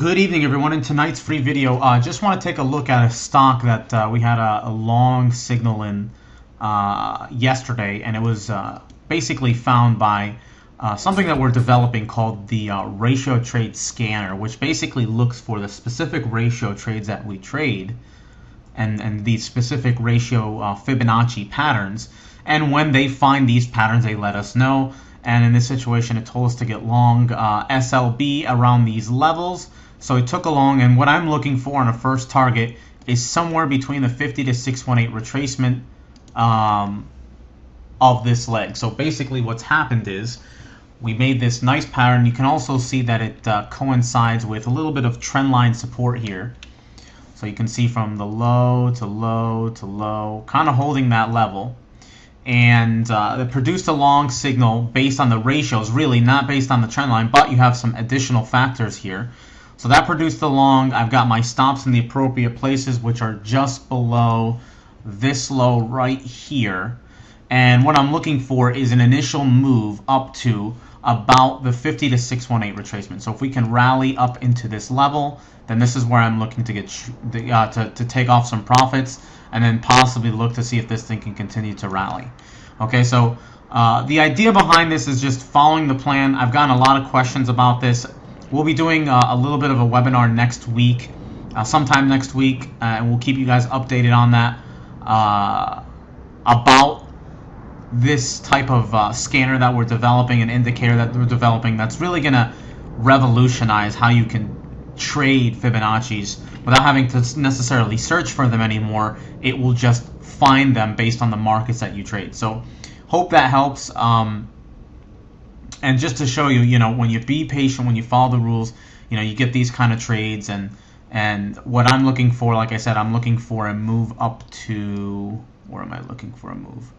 Good evening, everyone. In tonight's free video, just want to take a look at a stock that we had a long signal in yesterday, and it was basically found by something that we're developing called the ratio trade scanner, which basically looks for the specific ratio trades that we trade and these specific ratio Fibonacci patterns. And when they find these patterns, they let us know. And in this situation, it told us to get long SLB around these levels. So it took a long, and what I'm looking for on a first target is somewhere between the 50 to 618 retracement of this leg. So basically what's happened is we made this nice pattern. You can also see that it coincides with a little bit of trend line support here. So you can see from the low to low to low, kind of holding that level. And it produced a long signal based on the ratios, really not based on the trend line, but you have some additional factors here. So that produced the long. I've got my stops in the appropriate places, which are just below this low right here. And what I'm looking for is an initial move up to about the 50 to 618 retracement. So if we can rally up into this level, then this is where I'm looking to get to take off some profits, and then possibly look to see if this thing can continue to rally. Okay, so the idea behind this is just following the plan. I've gotten a lot of questions about this. We'll be doing a little bit of a webinar next week, sometime next week, and we'll keep you guys updated on that about this type of scanner that we're developing, an indicator that we're developing that's really going to revolutionize how you can trade Fibonacci's without having to necessarily search for them anymore. It will just find them based on the markets that you trade. So hope that helps. And just to show you, when you be patient, when you follow the rules, you get these kind of trades. And what I'm looking for, like I said, I'm looking for a move up to, where am I looking for a move?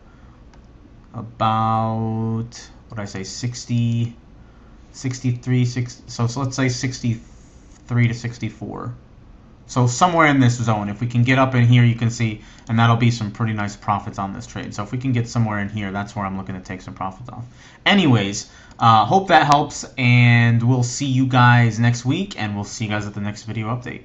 About, what did I say, 60, 63, 60, so let's say 63 to 64. So somewhere in this zone, if we can get up in here, you can see, and that'll be some pretty nice profits on this trade. So if we can get somewhere in here, that's where I'm looking to take some profits off. Anyways, hope that helps, and we'll see you guys next week, and we'll see you guys at the next video update.